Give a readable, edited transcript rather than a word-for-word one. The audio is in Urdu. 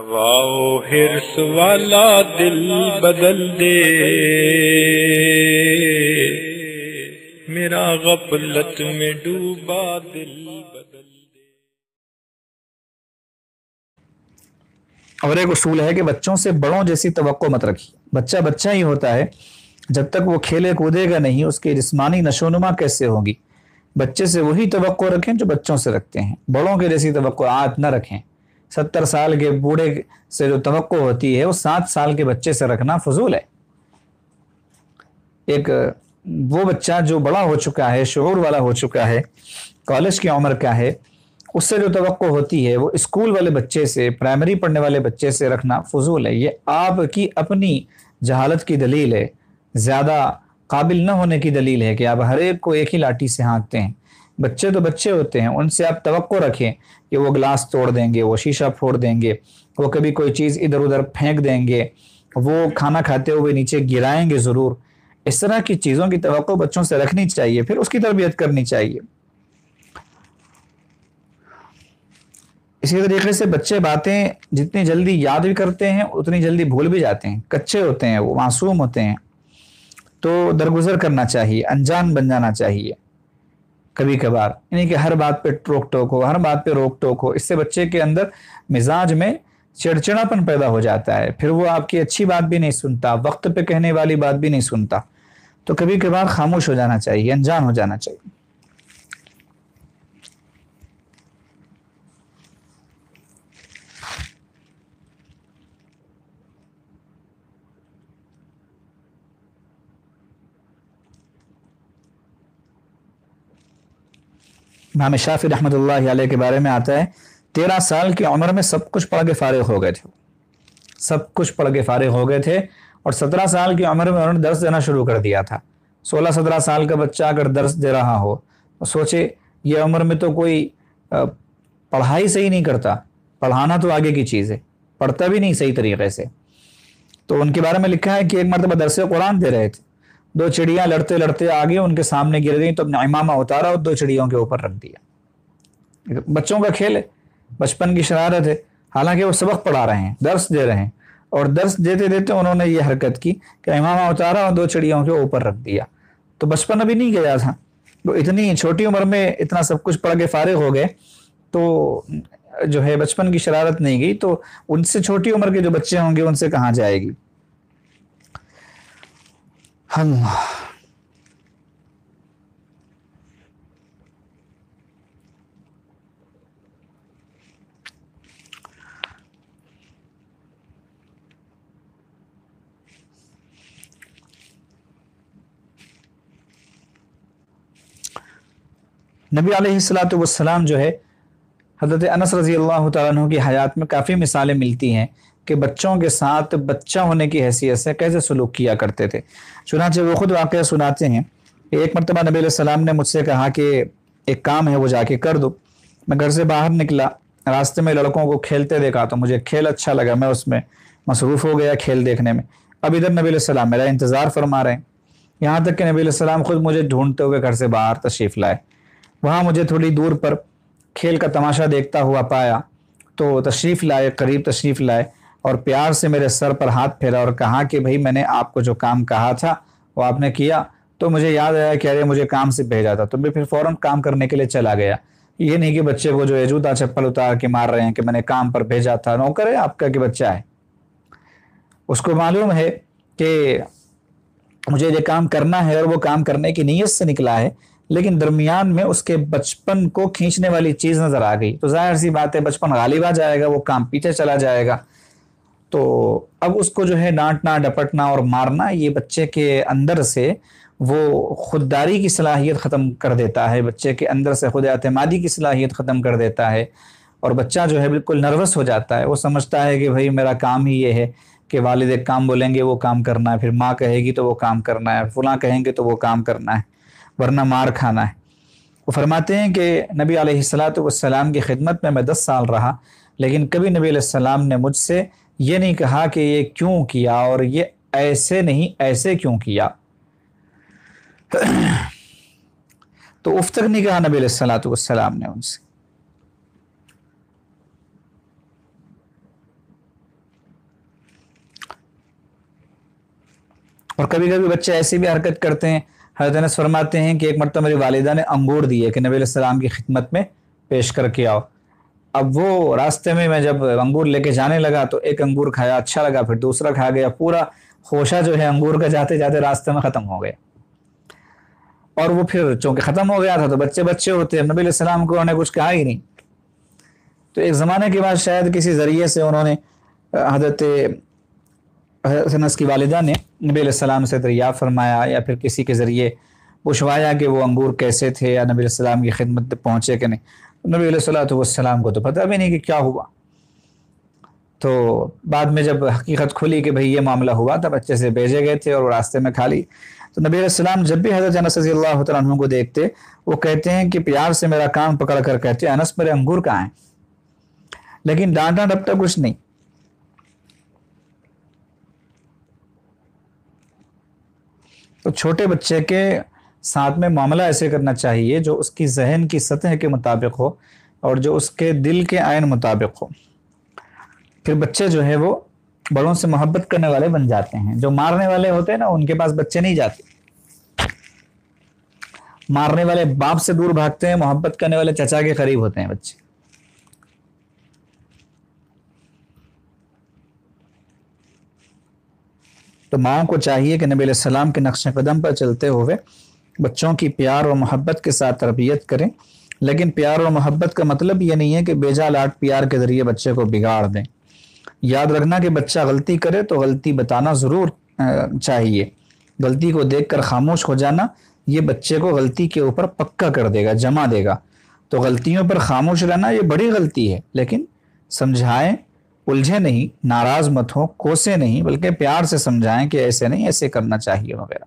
واو ہرس والا دل بدل دے، میرا غفلت میں ڈوبا دل بدل دے۔ اور ایک اصول ہے کہ بچوں سے بڑوں جیسی توقع مت رکھیے۔ بچہ بچہ ہی ہوتا ہے، جب تک وہ کھیلے کودے گا نہیں اس کی جسمانی نشو و نما کیسے ہوگی؟ بچے سے وہی توقع رکھیں جو بچوں سے رکھتے ہیں، بڑوں کے جیسی توقعات نہ رکھیں۔ 70 سال کے بوڑھے سے جو توقع ہوتی ہے وہ 7 سال کے بچے سے رکھنا فضول ہے۔ ایک وہ بچہ جو بڑا ہو چکا ہے، شعور والا ہو چکا ہے، کالج کی عمر کا ہے، اس سے جو توقع ہوتی ہے وہ اسکول والے بچے سے، پرائمری پڑھنے والے بچے سے رکھنا فضول ہے۔ یہ آپ کی اپنی جہالت کی دلیل ہے، زیادہ قابل نہ ہونے کی دلیل ہے کہ آپ ہر ایک کو ایک ہی لاٹھی سے ہانکتے ہیں۔ بچے تو بچے ہوتے ہیں، ان سے آپ توقع رکھیں کہ وہ گلاس توڑ دیں گے، وہ شیشہ پھوڑ دیں گے، وہ کبھی کوئی چیز ادھر ادھر پھینک دیں گے، وہ کھانا کھاتے ہوئے نیچے گرائیں گے ضرور۔ اس طرح کی چیزوں کی توقع بچوں سے رکھنی چاہیے، پھر اس کی تربیت کرنی چاہیے۔ اسی طریقے سے بچے باتیں جتنی جلدی یاد بھی کرتے ہیں اتنی جلدی بھول بھی جاتے ہیں، کچے ہوتے ہیں، وہ معصوم ہوتے ہیں، تو درگزر کرنا چاہیے، انجان بن جانا چاہیے کبھی کبھار، یعنی کہ ہر بات پہ روک ٹوک ہو، ہر بات پہ روک ٹوک ہو۔ اس سے بچے کے اندر مزاج میں چڑچڑاپن پیدا ہو جاتا ہے، پھر وہ آپ کی اچھی بات بھی نہیں سنتا، وقت پہ کہنے والی بات بھی نہیں سنتا۔ تو کبھی کبھار خاموش ہو جانا چاہیے، انجان ہو جانا چاہیے۔ امام شافعی رحمۃ اللہ علیہ کے بارے میں آتا ہے 13 سال کی عمر میں سب کچھ پڑھ کے فارغ ہو گئے تھے، سب کچھ پڑھ کے فارغ ہو گئے تھے، اور 17 سال کی عمر میں انہوں نے درس دینا شروع کر دیا تھا۔ 16-17 سال کا بچہ اگر درس دے رہا ہو تو سوچے یہ عمر میں تو کوئی پڑھائی صحیح نہیں کرتا، پڑھانا تو آگے کی چیز ہے، پڑھتا بھی نہیں صحیح طریقے سے۔ تو ان کے بارے میں لکھا ہے کہ ایک مرتبہ درس قرآن دے رہے تھے، 2 چڑیاں لڑتے لڑتے آگے ان کے سامنے گر گئیں تو اپنا امامہ اتارا اور 2 چڑیوں کے اوپر رکھ دیا۔ بچوں کا کھیل ہے، بچپن کی شرارت ہے، حالانکہ وہ سبق پڑھا رہے ہیں، درس دے رہے ہیں، اور درس دیتے دیتے انہوں نے یہ حرکت کی کہ امامہ اتارا اور 2 چڑیوں کے اوپر رکھ دیا۔ تو بچپن ابھی نہیں گیا تھا، وہ اتنی چھوٹی عمر میں اتنا سب کچھ پڑھ کے فارغ ہو گئے، تو جو ہے بچپن کی شرارت نہیں گئی، تو ان سے چھوٹی عمر کے جو بچے ہوں گے ان سے کہاں جائے گی؟ اللہ۔ نبی علیہ الصلوۃ والسلام جو ہے، حضرت انس رضی اللہ تعالیٰ عنہ کی حیات میں کافی مثالیں ملتی ہیں کہ بچوں کے ساتھ بچہ ہونے کی حیثیت سے کیسے سلوک کیا کرتے تھے۔ چنانچہ وہ خود واقعہ سناتے ہیں کہ ایک مرتبہ نبی علیہ السلام نے مجھ سے کہا کہ ایک کام ہے وہ جا کے کر دو۔ میں گھر سے باہر نکلا، راستے میں لڑکوں کو کھیلتے دیکھا تو مجھے کھیل اچھا لگا، میں اس میں مصروف ہو گیا کھیل دیکھنے میں۔ اب ادھر نبی علیہ السلام میرا انتظار فرما رہے ہیں، یہاں تک کہ نبی علیہ السلام خود مجھے ڈھونڈتے ہوئے گھر سے باہر تشریف لائے۔ وہاں مجھے تھوڑی دور پر کھیل کا تماشا دیکھتا ہوا پایا تو تشریف لائے، قریب تشریف لائے اور پیار سے میرے سر پر ہاتھ پھیرا اور کہا کہ بھائی میں نے آپ کو جو کام کہا تھا وہ آپ نے کیا؟ تو مجھے یاد آیا کہ ارے مجھے کام سے بھیجا تھا، تو میں پھر فوراً کام کرنے کے لیے چلا گیا۔ یہ نہیں کہ بچے کو جو ہے جوتا چپل اتار کے مار رہے ہیں کہ میں نے کام پر بھیجا تھا، نوکر ہے آپ کا کہ بچہ ہے، اس کو معلوم ہے کہ مجھے یہ کام کرنا ہے اور وہ کام کرنے کی نیت سے نکلا ہے، لیکن درمیان میں اس کے بچپن کو کھینچنے والی چیز نظر آ گئی، تو ظاہر سی بات ہے بچپن غالب آ جائے گا، وہ کام پیچھے چلا جائے گا۔ تو اب اس کو جو ہے ڈانٹنا ڈپٹنا اور مارنا یہ بچے کے اندر سے وہ خودداری کی صلاحیت ختم کر دیتا ہے، بچے کے اندر سے خود اعتمادی کی صلاحیت ختم کر دیتا ہے، اور بچہ جو ہے بالکل نروس ہو جاتا ہے۔ وہ سمجھتا ہے کہ بھائی میرا کام ہی یہ ہے کہ والد ایک کام بولیں گے وہ کام کرنا ہے، پھر ماں کہے گی تو وہ کام کرنا ہے، فلاں کہیں گے تو وہ کام کرنا ہے، ورنہ مار کھانا ہے۔ وہ فرماتے ہیں کہ نبی علیہ الصلوۃ والسلام کی خدمت میں 10 سال رہا، لیکن کبھی نبی علیہ السلام نے مجھ سے یہ نہیں کہا کہ یہ کیوں کیا اور یہ ایسے نہیں ایسے کیوں کیا، تو اف تک نہیں کہا نبی علیہ الصلوۃ والسلام نے ان سے۔ اور کبھی کبھی بچے ایسی بھی حرکت کرتے ہیں. حضرت انس فرماتے ہیں کہ ایک مرتبہ میری والدہ نے انگور دیے کہ نبی علیہ السلام کی خدمت میں پیش کر کے آؤ. اب وہ راستے میں جب انگور لے کے جانے لگا تو ایک انگور کھایا، اچھا لگا، پھر دوسرا کھا گیا، پورا خوشہ جو ہے انگور کا جاتے جاتے راستے میں ختم ہو گیا. اور وہ پھر چونکہ ختم ہو گیا تھا تو بچے بچے ہوتے ہیں، نبی علیہ السلام کو انہوں نے کچھ کہا ہی نہیں. تو ایک زمانے کے بعد شاید کسی ذریعے سے انہوں نے حضرت انس کی والدہ نے نبی علیہ السلام سے دریافت فرمایا یا پھر کسی کے ذریعے پوچھوایا کہ وہ انگور کیسے تھے یا نبی علیہ السلام کی خدمت تک پہنچے کہ نہیں. نبی علیہ السلام کو تو پتہ بھی نہیں کہ کیا ہوا. تو بعد میں جب حقیقت کھلی کہ بھئی یہ معاملہ ہوا تھا، بچے سے بھیجے گئے تھے اور راستے میں کھا لی. تو نبی علیہ السلام جب بھی حضرت انس رضی اللہ تعالیٰ عنہ کو دیکھتے وہ کہتے ہیں کہ پیار سے میرا کان پکڑ کر کہتے ہیں انس میرے انگور کہاں ہیں، لیکن ڈانٹا ڈپٹا کچھ نہیں. تو چھوٹے بچے کے ساتھ میں معاملہ ایسے کرنا چاہیے جو اس کی ذہن کی سطح کے مطابق ہو اور جو اس کے دل کے عین مطابق ہو. پھر بچے جو ہے وہ بڑوں سے محبت کرنے والے بن جاتے ہیں. جو مارنے والے ہوتے ہیں نا ان کے پاس بچے نہیں جاتے. مارنے والے باپ سے دور بھاگتے ہیں، محبت کرنے والے چچا کے قریب ہوتے ہیں بچے. تو ماں کو چاہیے کہ نبی علیہ السلام کے نقش قدم پر چلتے ہوئے بچوں کی پیار اور محبت کے ساتھ تربیت کریں. لیکن پیار اور محبت کا مطلب یہ نہیں ہے کہ بیجا لاٹ پیار کے ذریعے بچے کو بگاڑ دیں. یاد رکھنا کہ بچہ غلطی کرے تو غلطی بتانا ضرور چاہیے. غلطی کو دیکھ کر خاموش ہو جانا یہ بچے کو غلطی کے اوپر پکا کر دے گا، جما دے گا. تو غلطیوں پر خاموش رہنا یہ بڑی غلطی ہے، لیکن سمجھائیں، الجھے نہیں، ناراض مت ہو، کوسے نہیں، بلکہ پیار سے سمجھائیں کہ ایسے نہیں، ایسے کرنا چاہیے وغیرہ.